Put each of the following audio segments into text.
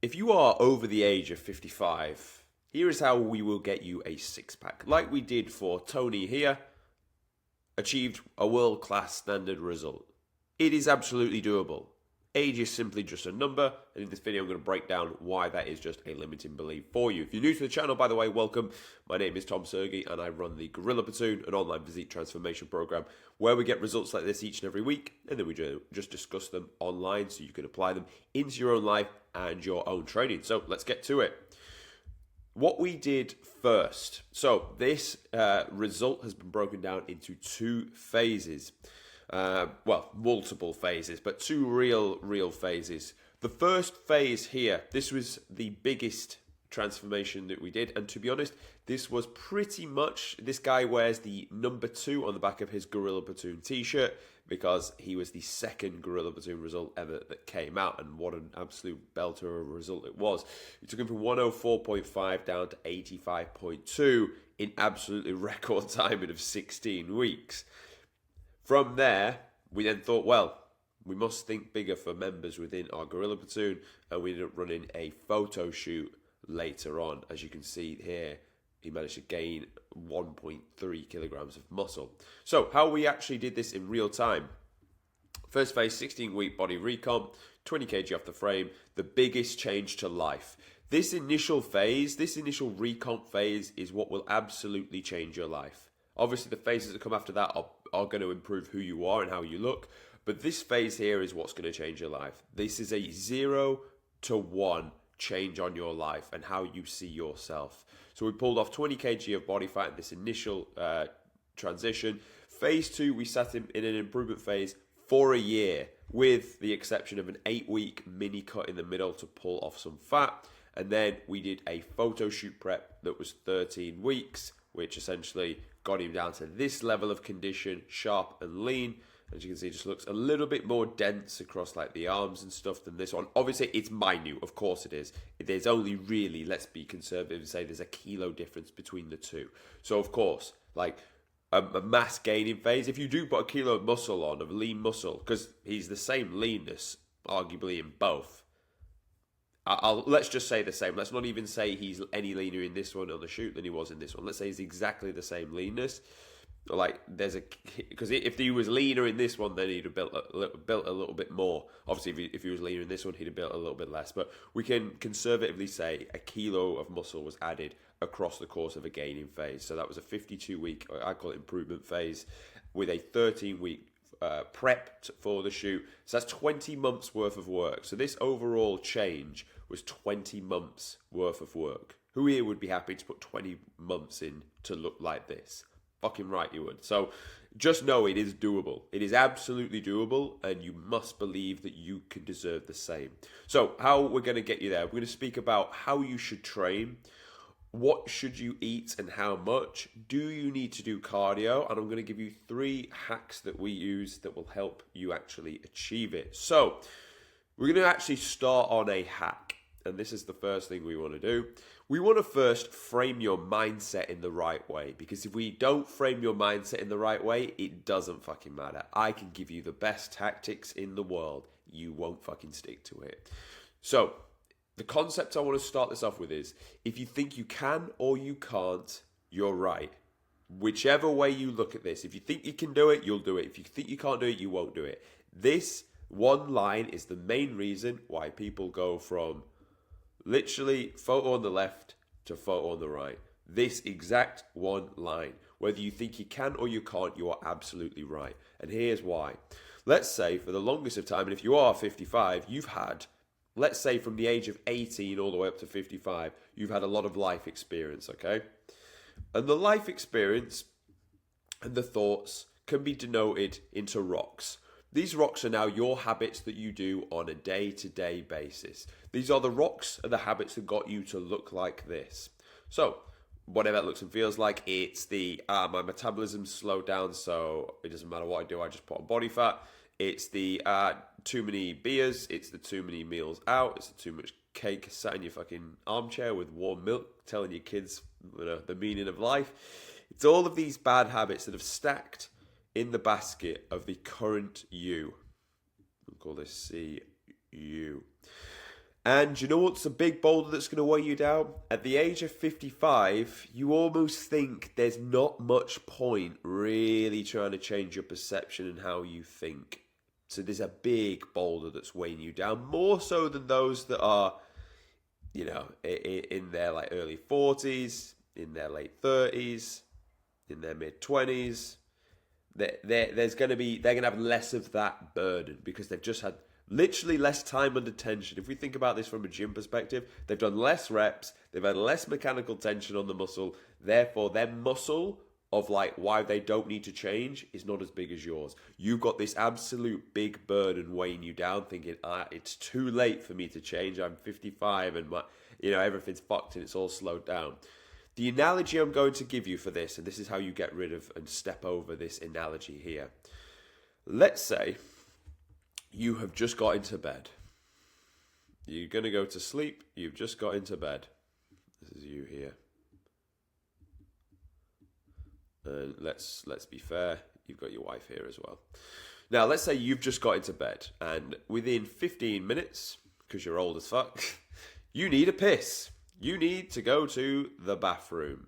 if you are over the age of 55, here is how we will get you a six-pack. Like we did for Tony here, achieved a world-class standard result. It is absolutely doable. Age is simply just a number, and in this video I'm going to break down why that is just a limiting belief for you. If you're new to the channel, by the way, welcome. My name is Tom Sergey, and I run the Gorilla Platoon, an online physique transformation program, where we get results like this each and every week, and then we just discuss them online so you can apply them into your own life and your own training. So let's get to it. What we did first. So this result has been broken down into two phases. Multiple phases, but two real phases. The first phase here, this was the biggest transformation that we did, and to be honest, this was pretty much, this guy wears the number 2 on the back of his Gorilla Platoon t-shirt because he was the second Gorilla Platoon result ever that came out, and what an absolute belter of a result it was. It took him from 104.5 down to 85.2 in absolutely record timing of 16 weeks. From there, we then thought, well, we must think bigger for members within our Gorilla Platoon, and we ended up running a photo shoot later on. As you can see here, he managed to gain 1.3 kilograms of muscle. So, how we actually did this in real time. First phase, 16-week body recomp, 20 kg off the frame, the biggest change to life. This initial phase, this initial recomp phase is what will absolutely change your life. Obviously, the phases that come after that are going to improve who you are and how you look. But this phase here is what's going to change your life. This is a 0 to 1 change on your life and how you see yourself. So we pulled off 20 kg of body fat in this initial transition. Phase 2, we sat him in an improvement phase for a year, with the exception of an 8-week mini cut in the middle to pull off some fat. And then we did a photo shoot prep that was 13 weeks, which essentially got him down to this level of condition, sharp and lean. As you can see, it just looks a little bit more dense across like the arms and stuff than this one. Obviously, it's minute, of course it is. There's only really, let's be conservative and say there's a kilo difference between the two. So of course, like a mass gaining phase, if you do put a kilo of muscle on, of lean muscle, because he's the same leanness, arguably in both. Let's just say the same. Let's not even say he's any leaner in this one on the shoot than he was in this one. Let's say he's exactly the same leanness. Like because if he was leaner in this one, then he'd have built a little bit more. Obviously, if he was leaner in this one, he'd have built a little bit less. But we can conservatively say a kilo of muscle was added across the course of a gaining phase. So that was a 52-week, I call it improvement phase, with a 13-week prep for the shoot. So that's 20 months worth of work. So this overall change was 20 months worth of work. Who here would be happy to put 20 months in to look like this? Fucking right you would. So just know it is doable. It is absolutely doable, and you must believe that you can deserve the same. So how we're going to get you there, we're going to speak about how you should train, what should you eat and how much, do you need to do cardio, and I'm going to give you 3 hacks that we use that will help you actually achieve it. So we're going to actually start on a hack, and this is the first thing we want to do. We want to first frame your mindset in the right way, because if we don't frame your mindset in the right way, it doesn't fucking matter. I can give you the best tactics in the world. You won't fucking stick to it. So the concept I want to start this off with is, if you think you can or you can't, you're right. Whichever way you look at this, if you think you can do it, you'll do it. If you think you can't do it, you won't do it. This one line is the main reason why people go from literally photo on the left to photo on the right. This exact one line. Whether you think you can or you can't, you are absolutely right. And here's why. Let's say for the longest of time, and if you are 55, you've had, let's say from the age of 18 all the way up to 55, you've had a lot of life experience, okay? And the life experience and the thoughts can be denoted into rocks. These rocks are now your habits that you do on a day-to-day basis. These are the rocks and the habits that got you to look like this. So, whatever that looks and feels like, it's the, my metabolism slowed down, so it doesn't matter what I do, I just put on body fat. It's the too many beers, it's the too many meals out, it's the too much cake sat in your fucking armchair with warm milk, telling your kids the meaning of life. It's all of these bad habits that have stacked in the basket of the current you. We'll call this CU. And you know what's a big boulder that's going to weigh you down? At the age of 55, you almost think there's not much point really trying to change your perception and how you think. So there's a big boulder that's weighing you down, more so than those that are, you know, in their like early 40s, in their late 30s, in their mid 20s. They're going to have less of that burden because they've just had literally less time under tension. If we think about this from a gym perspective, they've done less reps, they've had less mechanical tension on the muscle, therefore their muscle of like why they don't need to change is not as big as yours. You've got this absolute big burden weighing you down, thinking, it's too late for me to change. I'm 55 and everything's fucked and it's all slowed down. The analogy I'm going to give you for this, and this is how you get rid of and step over this analogy here. Let's say you have just got into bed. You're going to go to sleep. You've just got into bed. This is you here. And let's be fair. You've got your wife here as well. Now, let's say you've just got into bed. And within 15 minutes, because you're old as fuck, you need a piss. You need to go to the bathroom.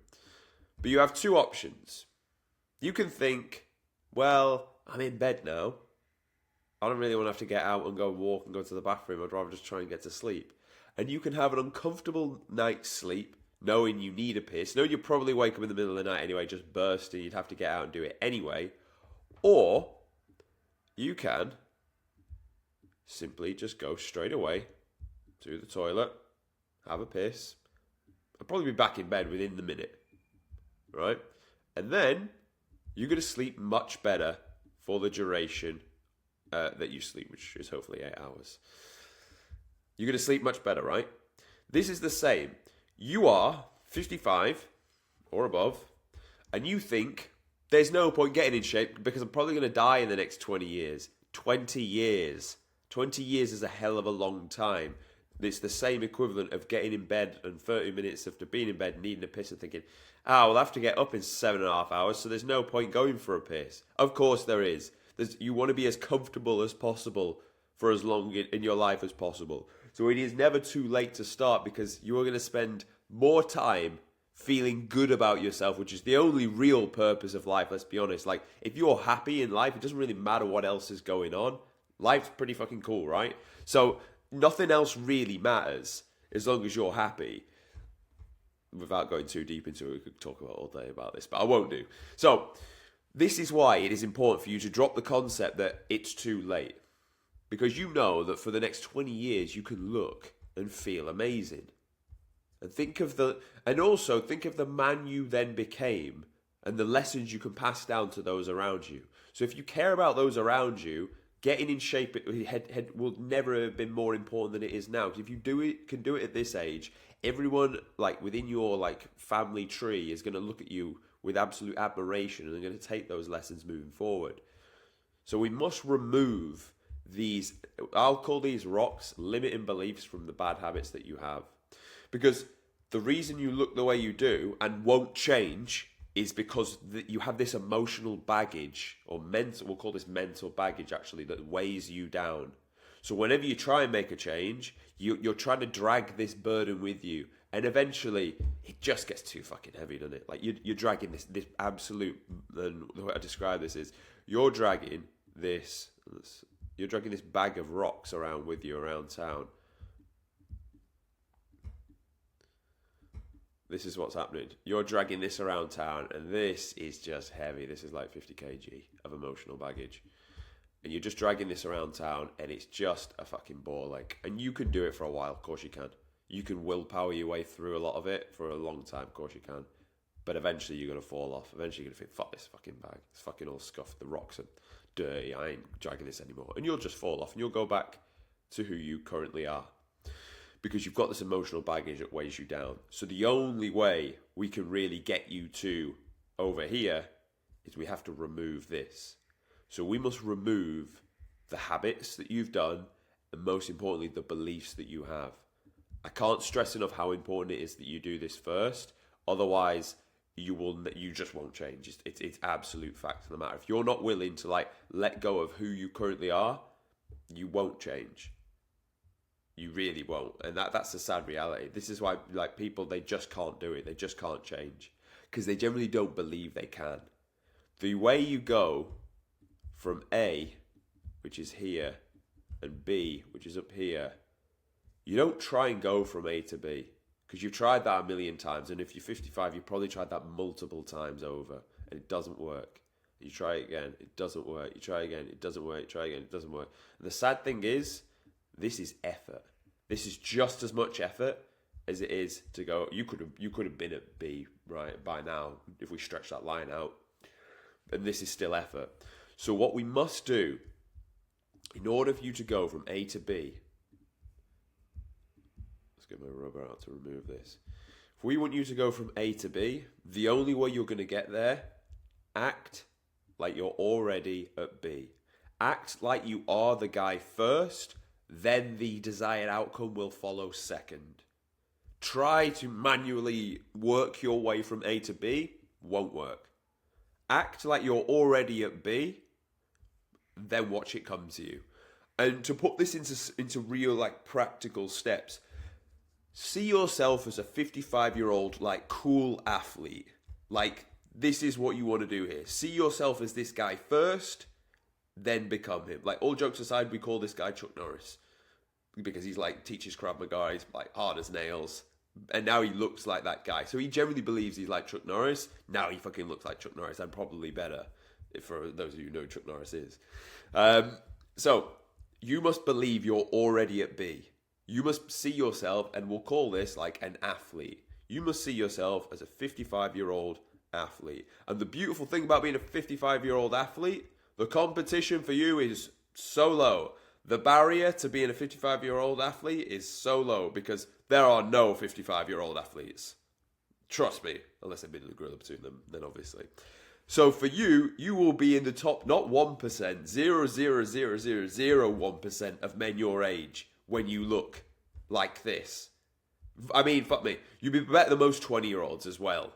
But you have two options. You can think, well, I'm in bed now. I don't really want to have to get out and go walk and go to the bathroom. I'd rather just try and get to sleep. And you can have an uncomfortable night's sleep, knowing you need a piss, knowing you'll probably wake up in the middle of the night anyway, just bursting, you'd have to get out and do it anyway. Or you can simply just go straight away to the toilet, have a piss, I'll probably be back in bed within the minute, right? And then you're going to sleep much better for the duration that you sleep, which is hopefully 8 hours. You're going to sleep much better, right? This is the same. You are 55 or above, and you think there's no point getting in shape because I'm probably going to die in the next 20 years. 20 years. 20 years is a hell of a long time. It's the same equivalent of getting in bed and 30 minutes after being in bed, needing a piss and thinking, I'll have to get up in 7.5 hours, so there's no point going for a piss. Of course there is. You want to be as comfortable as possible for as long in your life as possible. So it is never too late to start because you are going to spend more time feeling good about yourself, which is the only real purpose of life, let's be honest. Like, if you're happy in life, it doesn't really matter what else is going on. Life's pretty fucking cool, right? So nothing else really matters as long as you're happy. Without going too deep into it, we could talk about all day about this, but I won't do. So this is why it is important for you to drop the concept that it's too late. Because you know that for the next 20 years, you can look and feel amazing. And also think of the man you then became and the lessons you can pass down to those around you. So if you care about those around you, getting in shape will never have been more important than it is now. Because if you can do it at this age, everyone like within your family tree is going to look at you with absolute admiration and they're going to take those lessons moving forward. So we must remove these, I'll call these rocks, limiting beliefs from the bad habits that you have. Because the reason you look the way you do and won't change is because you have this emotional baggage, or mental, we'll call this mental baggage actually, that weighs you down. So whenever you try and make a change, you're trying to drag this burden with you. And eventually, it just gets too fucking heavy, doesn't it? Like, you're dragging this absolute, and the way I describe this is, you're dragging this bag of rocks around with you around town. This is what's happening. You're dragging this around town, and this is just heavy. This is like 50 kg of emotional baggage. And you're just dragging this around town, and it's just a fucking ball ache. And you can do it for a while, of course you can. You can willpower your way through a lot of it for a long time, of course you can. But eventually you're going to fall off. Eventually you're going to think, fuck this fucking bag. It's fucking all scuffed. The rocks are dirty. I ain't dragging this anymore. And you'll just fall off, and you'll go back to who you currently are. Because you've got this emotional baggage that weighs you down. So the only way we can really get you to over here is we have to remove this. So we must remove the habits that you've done, and most importantly, the beliefs that you have. I can't stress enough how important it is that you do this first. Otherwise, you just won't change. It's absolute fact of the matter. If you're not willing to let go of who you currently are, you won't change. You really won't. And that's the sad reality. This is why like people, they just can't do it. They just can't change. Because they generally don't believe they can. The way you go from A, which is here, and B, which is up here, you don't try and go from A to B. Because you've tried that a million times. And if you're 55, you've probably tried that multiple times over. And it doesn't work. You try it again, it doesn't work. You try again, it doesn't work. You try again, it doesn't work. And the sad thing is, this is effort. This is just as much effort as it is to go. You could have been at B right by now if we stretch that line out. And this is still effort. So what we must do, in order for you to go from A to B, let's get my rubber out to remove this. If we want you to go from A to B, the only way you're going to get there, act like you're already at B. Act like you are the guy first, then the desired outcome will follow second. Try to manually work your way from A to B, won't work. Act like you're already at B, then watch it come to you. And to put this into real like practical steps, see yourself as a 55-year-old like cool athlete. Like, this is what you want to do here. See yourself as this guy first, then become him. Like, all jokes aside, we call this guy Chuck Norris. Because he's like, teaches Krav Maga, he's like hard as nails. And now he looks like that guy. So he generally believes he's like Chuck Norris. Now he fucking looks like Chuck Norris, and probably better, for those of you who know who Chuck Norris is. So, you must believe you're already at B. You must see yourself, and we'll call this like an athlete. You must see yourself as a 55-year-old athlete. And the beautiful thing about being a 55-year-old athlete, the competition for you is so low. The barrier to being a 55-year-old athlete is so low because there are no 55-year-old athletes. Trust me, unless they've been in the gorilla between them, then obviously. So for you, you will be in the top, not 1%, 0.00001% of men your age when you look like this. I mean, fuck me, you'll be better than most 20-year-olds as well.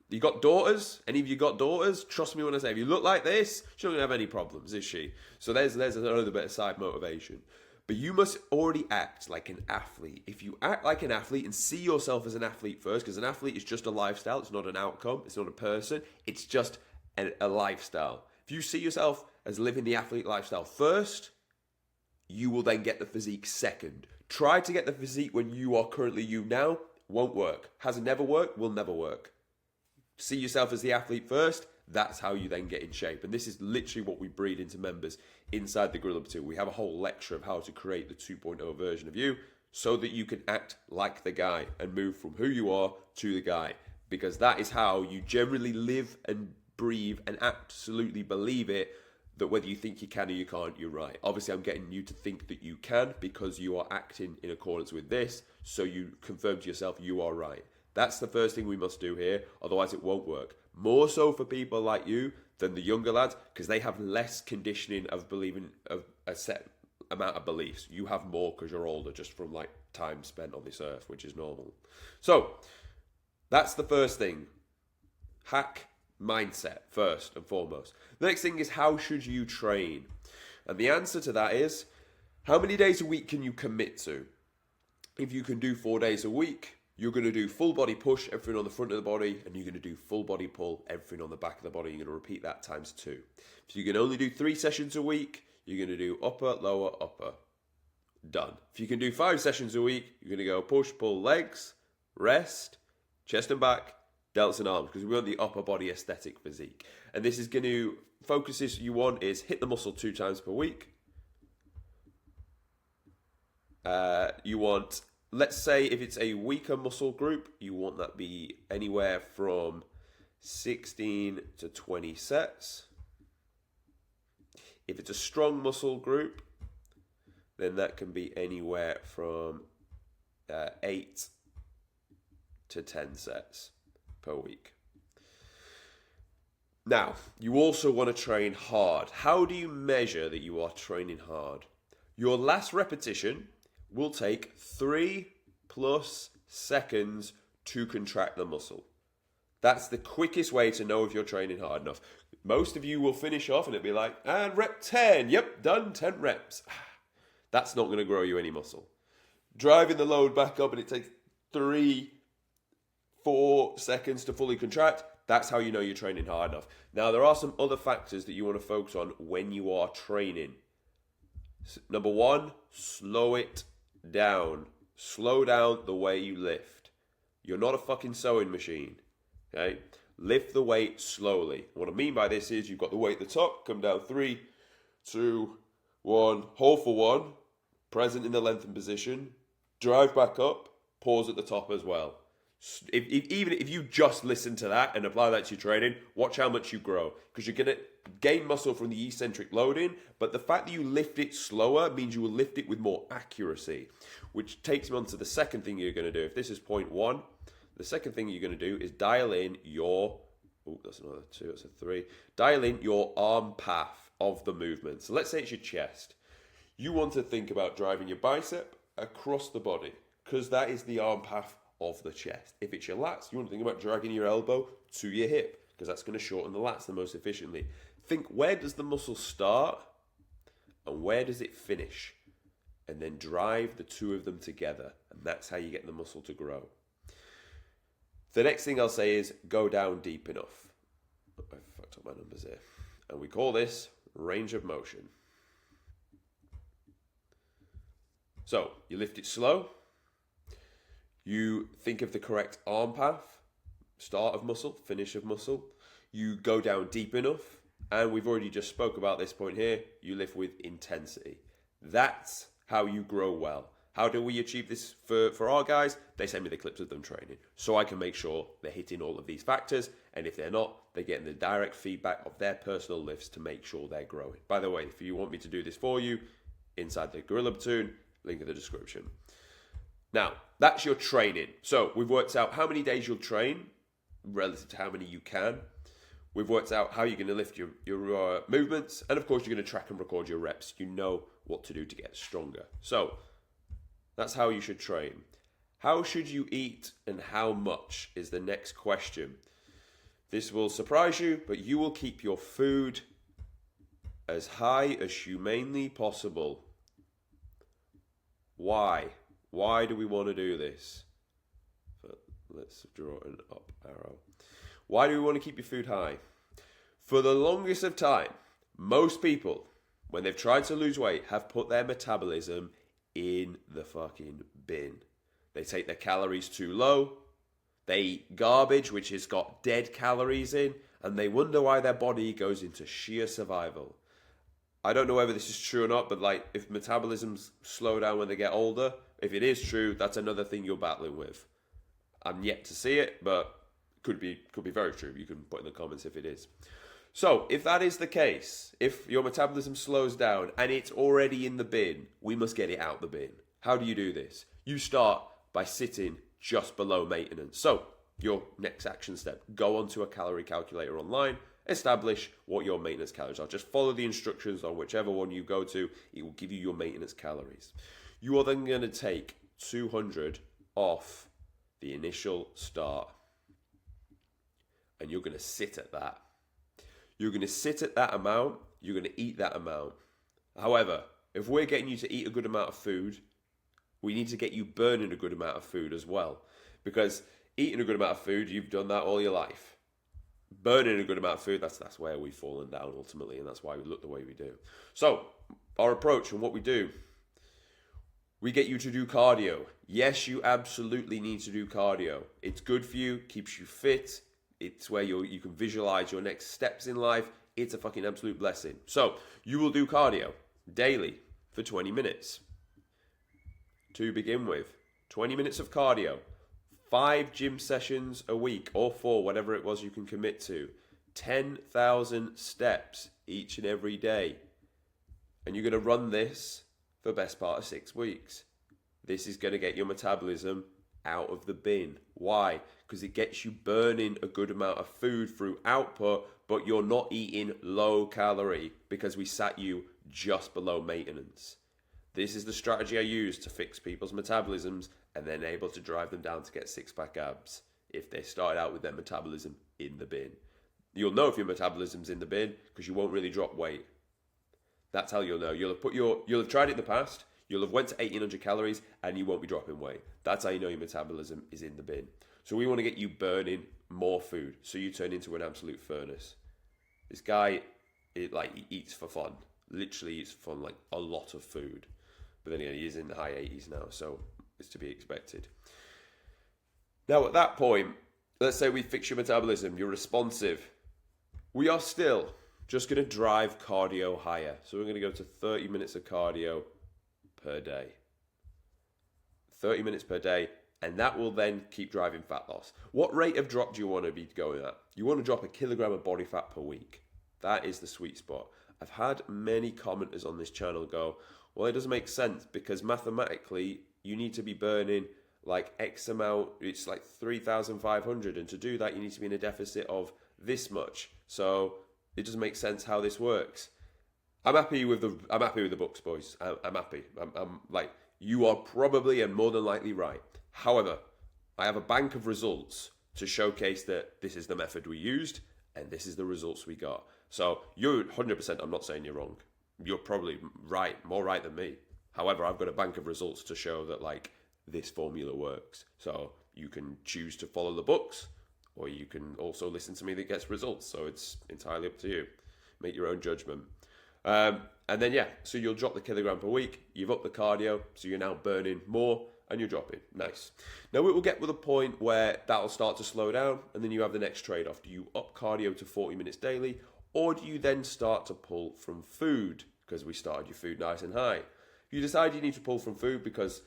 You got daughters? Any of you got daughters? Trust me when I say, if you look like this, she's not going to have any problems, is she? So there's another bit of side motivation. But you must already act like an athlete. If you act like an athlete and see yourself as an athlete first, because an athlete is just a lifestyle, it's not an outcome, it's not a person, it's just a lifestyle. If you see yourself as living the athlete lifestyle first, you will then get the physique second. Try to get the physique when you are currently you now, won't work. Has never worked, will never work. See yourself as the athlete first, that's how you then get in shape. And this is literally what we breed into members inside the Gorilla Platoon. We have a whole lecture of how to create the 2.0 version of you so that you can act like the guy and move from who you are to the guy. Because that is how you generally live and breathe and absolutely believe it, that whether you think you can or you can't, you're right. Obviously, I'm getting you to think that you can because you are acting in accordance with this, so you confirm to yourself you are right. That's the first thing we must do here, otherwise it won't work. More so for people like you than the younger lads, because they have less conditioning of believing of a set amount of beliefs. You have more because you're older, just from like time spent on this earth, which is normal. So, that's the first thing. Hack mindset, first and foremost. The next thing is, how should you train? And the answer to that is, how many days a week can you commit to? If you can do 4 days a week, you're going to do full body push, everything on the front of the body, and you're going to do full body pull, everything on the back of the body. You're going to repeat that times 2. If you can only do 3 sessions a week, you're going to do upper, lower, upper. Done. If you can do 5 sessions a week, you're going to go push, pull, legs, rest, chest and back, delts and arms, because we want the upper body aesthetic physique. And this is going to focuses you want is hit the muscle 2 times per week. You want, let's say if it's a weaker muscle group, you want that be anywhere from 16 to 20 sets. If it's a strong muscle group, then that can be anywhere from 8 to 10 sets per week. Now, you also want to train hard. How do you measure that you are training hard? Your last repetition will take 3+ seconds to contract the muscle. That's the quickest way to know if you're training hard enough. Most of you will finish off and it'll be like, and rep 10. Yep, done, 10 reps. That's not going to grow you any muscle. driving the load back up and it takes 3-4 seconds to fully contract, that's how you know you're training hard enough. Now, there are some other factors that you want to focus on when you are training. Number one, slow it down. Slow down the way you lift. You're not a fucking sewing machine. Okay? Lift the weight slowly. What I mean by this is you've got the weight at the top, come down 3, 2, 1, hold for 1, present in the lengthened position, drive back up, pause at the top as well. Even if you just listen to that and apply that to your training, watch how much you grow. Because you're going to gain muscle from the eccentric loading, but the fact that you lift it slower means you will lift it with more accuracy. Which takes me on to the second thing you're going to do. If this is point 1, the second thing you're going to do is dial in your... Oh, that's another 2, that's a 3. Dial in your arm path of the movement. So let's say it's your chest. You want to think about driving your bicep across the body, because that is the arm path of the chest. If it's your lats, you want to think about dragging your elbow to your hip, because that's going to shorten the lats the most efficiently. Think, where does the muscle start and where does it finish? And then drive the two of them together, and that's how you get the muscle to grow. The next thing I'll say is go down deep enough. I fucked up my numbers here. And we call this range of motion. So you lift it slow. You think of the correct arm path, start of muscle, finish of muscle. You go down deep enough. And we've already just spoke about this point here. You lift with intensity. That's how you grow well. How do we achieve this for our guys? They send me the clips of them training, so I can make sure they're hitting all of these factors. And if they're not, they're getting the direct feedback of their personal lifts to make sure they're growing. By the way, if you want me to do this for you, inside the Gorilla Platoon, link in the description. Now, that's your training. So we've worked out how many days you'll train relative to how many you can. We've worked out how you're going to lift your movements. And of course, you're going to track and record your reps. You know what to do to get stronger. So that's how you should train. How should you eat and how much is the next question. This will surprise you, but you will keep your food as high as humanly possible. Why? Why do we want to do this? Let's draw an up arrow. Why do we want to keep your food high? For the longest of time, most people, when they've tried to lose weight, have put their metabolism in the fucking bin. They take their calories too low. They eat garbage, which has got dead calories in, and they wonder why their body goes into sheer survival. I don't know whether this is true or not, but like if metabolisms slow down when they get older, if it is true, that's another thing you're battling with. I'm yet to see it, but could be very true. You can put in the comments if it is. So, if that is the case, if your metabolism slows down and it's already in the bin, we must get it out the bin. How do you do this? You start by sitting just below maintenance. So, your next action step, go onto a calorie calculator online, establish what your maintenance calories are. Just follow the instructions on whichever one you go to. It will give you your maintenance calories. You are then going to take 200 off the initial start. And you're going to sit at that. You're going to sit at that amount. You're going to eat that amount. However, if we're getting you to eat a good amount of food, we need to get you burning a good amount of food as well. Because eating a good amount of food, you've done that all your life. Burning a good amount of food, that's where we've fallen down ultimately, and that's why we look the way we do. So, our approach and what we do, we get you to do cardio. Yes, you absolutely need to do cardio. It's good for you, keeps you fit. It's where you can visualize your next steps in life. It's a fucking absolute blessing. So, you will do cardio daily for 20 minutes. To begin with, 20 minutes of cardio, 5 gym sessions a week, or 4, whatever it was you can commit to, 10,000 steps each and every day. And you're going to run this for the best part of 6 weeks. This is going to get your metabolism out of the bin. Why? Because it gets you burning a good amount of food through output, but you're not eating low calorie because we sat you just below maintenance. This is the strategy I use to fix people's metabolisms and then able to drive them down to get 6-pack abs if they started out with their metabolism in the bin. You'll know if your metabolism's in the bin because you won't really drop weight. That's how you'll know. You'll have tried it in the past. You'll have went to 1800 calories and you won't be dropping weight. That's how you know your metabolism is in the bin. So we want to get you burning more food so you turn into an absolute furnace. This guy, he eats for fun. Literally eats for fun, like a lot of food. But then again, he is in the high 80s now, so it's to be expected. Now at that point, let's say we fix your metabolism, you're responsive. We are still just going to drive cardio higher. So we're going to go to 30 minutes of cardio per day. 30 minutes per day, and that will then keep driving fat loss. What rate of drop do you want to be going at? You want to drop 1 kilogram of body fat per week. That is the sweet spot. I've had many commenters on this channel go, well, it doesn't make sense because mathematically you need to be burning like X amount, it's like 3,500, and to do that you need to be in a deficit of this much. So it doesn't make sense how this works. I'm happy with the books, boys. I'm happy. I'm like, you are probably and more than likely right. However, I have a bank of results to showcase that this is the method we used and this is the results we got. So you're 100%, I'm not saying you're wrong. You're probably right, more right than me. However, I've got a bank of results to show that like this formula works. So you can choose to follow the books, or you can also listen to me that gets results. So it's entirely up to you. Make your own judgment. And then, so you'll drop the kilogram per week. You've upped the cardio, so you're now burning more and you're dropping. Nice. Now it will get to the point where that'll start to slow down, and then you have the next trade-off. Do you up cardio to 40 minutes daily, or do you then start to pull from food? Because we started your food nice and high. If you decide you need to pull from food because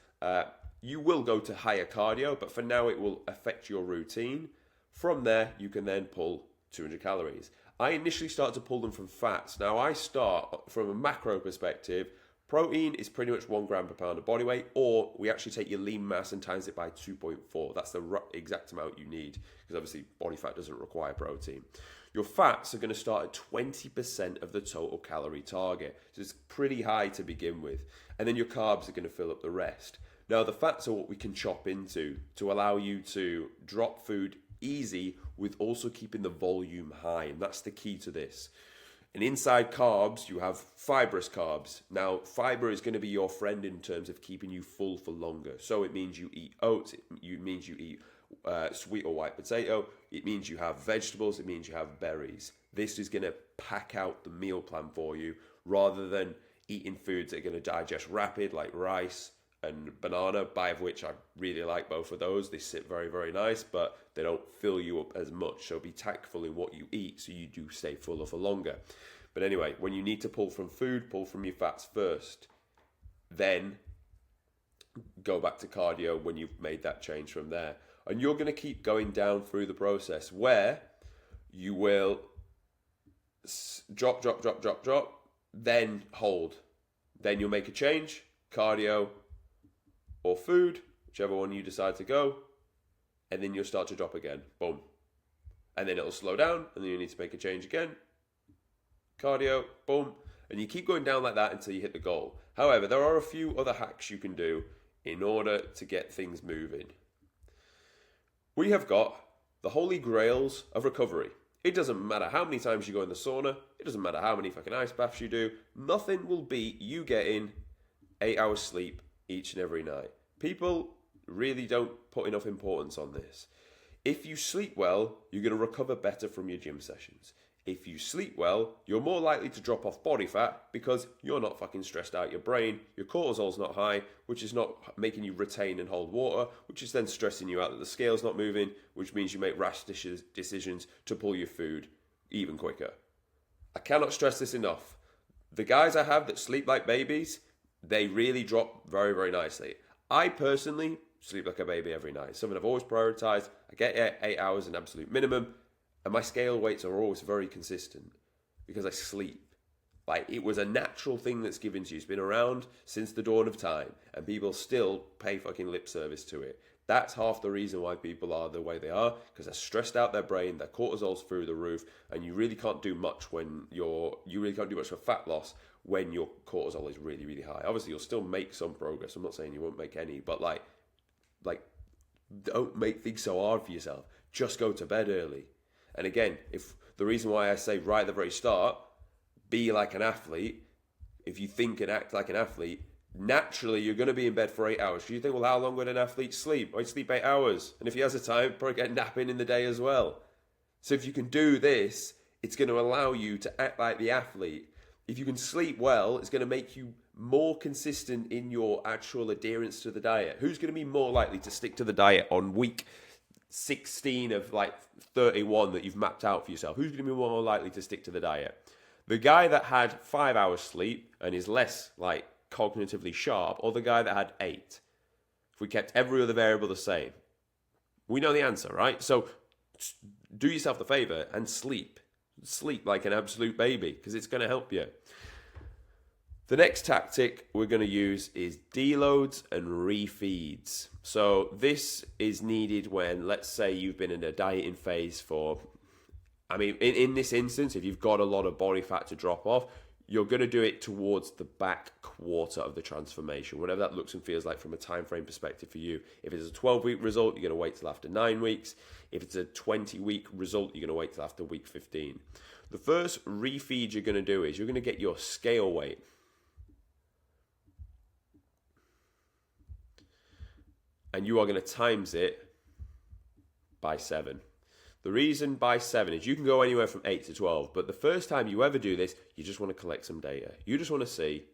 you will go to higher cardio, but for now it will affect your routine. From there, you can then pull 200 calories. I initially start to pull them from fats. Now I start from a macro perspective. Protein is pretty much 1 gram per pound of body weight, or we actually take your lean mass and times it by 2.4. That's the exact amount you need, because obviously body fat doesn't require protein. Your fats are going to start at 20% of the total calorie target. So it's pretty high to begin with. And then your carbs are going to fill up the rest. Now the fats are what we can chop into to allow you to drop food easy with also keeping the volume high, and that's the key to this. And inside carbs, you have fibrous carbs. Now, fiber is going to be your friend in terms of keeping you full for longer. So it means you eat oats, it means you eat sweet or white potato, it means you have vegetables, it means you have berries. This is going to pack out the meal plan for you rather than eating foods that are going to digest rapid like rice and banana, by of which I really like both of those. They sit very, very nice, but they don't fill you up as much. So be tactful in what you eat so you do stay fuller for longer. But anyway, when you need to pull from food, pull from your fats first. Then go back to cardio when you've made that change from there. And you're going to keep going down through the process where you will drop, then hold. Then you'll make a change, cardio or food, whichever one you decide to go, and then you'll start to drop again. Boom. And then it'll slow down, and then you need to make a change again. Cardio, boom. And you keep going down like that until you hit the goal. However, there are a few other hacks you can do in order to get things moving. We have got the holy grails of recovery. It doesn't matter how many times you go in the sauna. It doesn't matter how many fucking ice baths you do. Nothing will beat you getting 8 hours sleep each and every night. People really don't put enough importance on this. If you sleep well, you're going to recover better from your gym sessions. If you sleep well, you're more likely to drop off body fat because you're not fucking stressed out your brain. Your cortisol's not high, which is not making you retain and hold water, which is then stressing you out that the scale's not moving, which means you make rash decisions to pull your food even quicker. I cannot stress this enough. The guys I have that sleep like babies, they really drop very, very nicely. I personally sleep like a baby every night. Something I've always prioritized. I get 8 hours an absolute minimum, and my scale weights are always very consistent because I sleep. Like, it was a natural thing that's given to you. It's been around since the dawn of time, and people still pay fucking lip service to it. That's half the reason why people are the way they are, because they're stressed out their brain, their cortisol's through the roof, and you really can't do much for fat loss when your cortisol is really, really high. Obviously, you'll still make some progress. I'm not saying you won't make any, but like, don't make things so hard for yourself. Just go to bed early. And again, if the reason why I say right at the very start, be like an athlete, if you think and act like an athlete, naturally you're going to be in bed for 8 hours. So you think, well, how long would an athlete sleep? Oh, he'd sleep 8 hours. And if he has the time, probably get napping in the day as well. So if you can do this, it's going to allow you to act like the athlete. If you can sleep well, it's going to make you more consistent in your actual adherence to the diet. Who's going to be more likely to stick to the diet on week 16 of like 31 that you've mapped out for yourself? Who's going to be more likely to stick to the diet? The guy that had 5 hours sleep and is less like cognitively sharp, or the guy that had 8? If we kept every other variable the same, we know the answer, right? So do yourself the favor and sleep like an absolute baby, because it's going to help you. The next tactic we're going to use is deloads and refeeds. So this is needed when, let's say, you've been in a dieting phase for, in this instance, if you've got a lot of body fat to drop off, you're going to do it towards the back quarter of the transformation, whatever that looks and feels like from a time frame perspective for you. If it's a 12-week result, you're going to wait till after 9 weeks. If it's a 20-week result, you're going to wait till after week 15. The first refeed you're going to do is you're going to get your scale weight. And you are going to times it by 7. The reason by 7 is you can go anywhere from 8 to 12, but the first time you ever do this, you just want to collect some data. You just want to see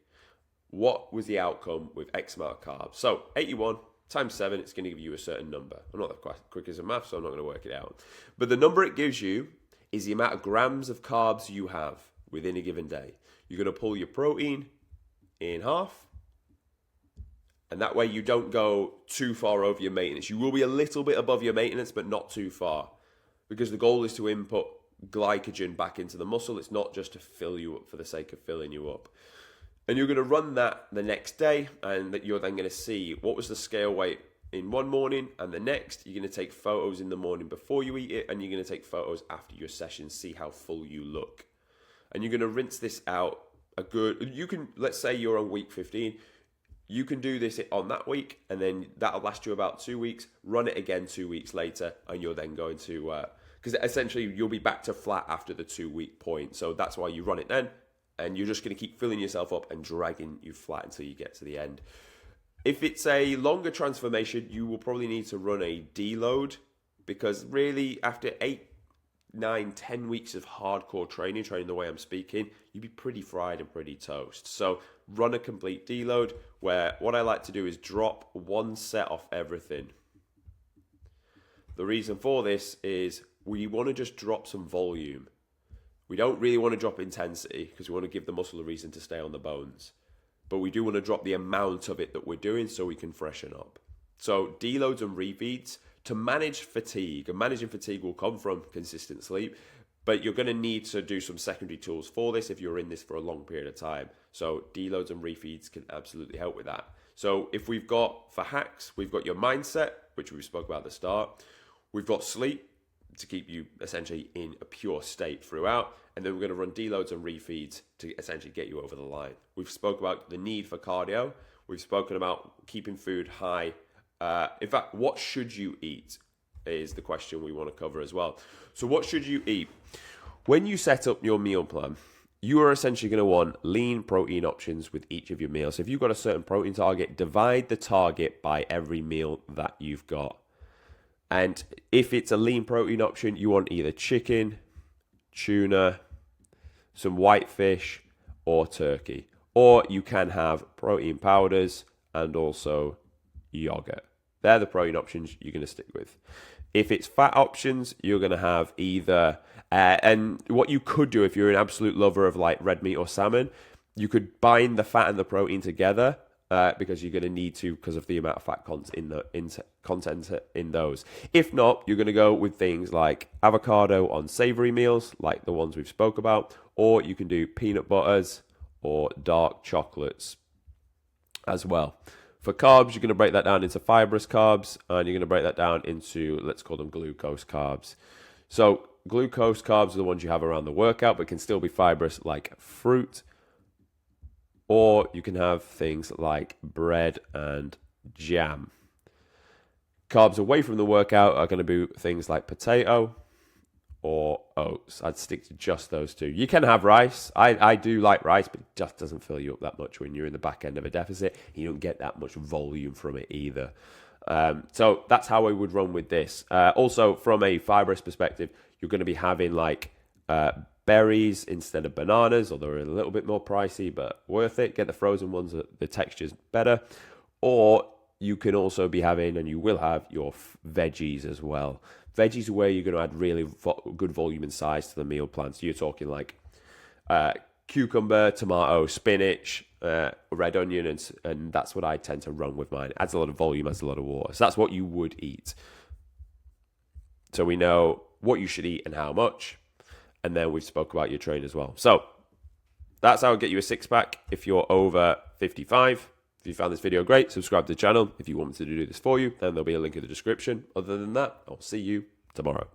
what was the outcome with X amount of carbs. So 81 times 7, it's going to give you a certain number. I'm not that quick as a math, so I'm not going to work it out. But the number it gives you is the amount of grams of carbs you have within a given day. You're going to pull your protein in half, and that way you don't go too far over your maintenance. You will be a little bit above your maintenance, but not too far, because the goal is to input glycogen back into the muscle. It's not just to fill you up for the sake of filling you up. And you're going to run that the next day, and that you're then going to see what was the scale weight in one morning, and the next. You're going to take photos in the morning before you eat it, and you're going to take photos after your session, see how full you look. And you're going to rinse this out let's say you're on week 15, you can do this on that week, and then that'll last you about 2 weeks. Run it again 2 weeks later, and you're then going to, because essentially you'll be back to flat after the 2 week point. So that's why you run it then, and you're just going to keep filling yourself up and dragging you flat until you get to the end. If it's a longer transformation, you will probably need to run a deload, because really after 8, 9, 10 weeks of hardcore training the way I'm speaking, you'd be pretty fried and pretty toast. So run a complete deload, where what I like to do is drop one set off everything. The reason for this is we want to just drop some volume. We don't really want to drop intensity, because we want to give the muscle a reason to stay on the bones. But we do want to drop the amount of it that we're doing so we can freshen up. So deloads and refeeds to manage fatigue. And managing fatigue will come from consistent sleep, but you're going to need to do some secondary tools for this if you're in this for a long period of time. So deloads and refeeds can absolutely help with that. So if we've got, for hacks, we've got your mindset, which we spoke about at the start. We've got sleep to keep you essentially in a pure state throughout. And then we're going to run deloads and refeeds to essentially get you over the line. We've spoken about the need for cardio. We've spoken about keeping food high. In fact, what should you eat is the question we want to cover as well. So what should you eat? When you set up your meal plan, you are essentially going to want lean protein options with each of your meals. So if you've got a certain protein target, divide the target by every meal that you've got. And if it's a lean protein option, you want either chicken, tuna, some white fish, or turkey. Or you can have protein powders and also yogurt. They're the protein options you're going to stick with. If it's fat options, you're going to have either, and what you could do if you're an absolute lover of like red meat or salmon, you could bind the fat and the protein together, because you're going to need to, because of the amount of fat content in those. If not, you're going to go with things like avocado on savory meals, like the ones we've spoke about, or you can do peanut butters or dark chocolates as well. For carbs, you're going to break that down into fibrous carbs, and you're going to break that down into, let's call them glucose carbs. So glucose carbs are the ones you have around the workout, but can still be fibrous, like fruit. Or you can have things like bread and jam. Carbs away from the workout are going to be things like potato or oats. I'd stick to just those two. You can have rice. I do like rice, but it just doesn't fill you up that much when you're in the back end of a deficit. You don't get that much volume from it either. So that's how I would run with this. Also, from a fibrous perspective, you're going to be having like berries instead of bananas, although they're a little bit more pricey, but worth it. Get the frozen ones, the texture's better. Or you can also be having, and you will have, your veggies as well. Veggies are where you're going to add really good volume and size to the meal plan. So you're talking like cucumber, tomato, spinach, red onion, and that's what I tend to run with mine. Adds a lot of volume, adds a lot of water. So that's what you would eat. So we know what you should eat and how much. And then we've spoke about your train as well. So that's how I get you a six-pack if you're over 55. If you found this video great, subscribe to the channel. If you want me to do this for you, then there'll be a link in the description. Other than that, I'll see you tomorrow.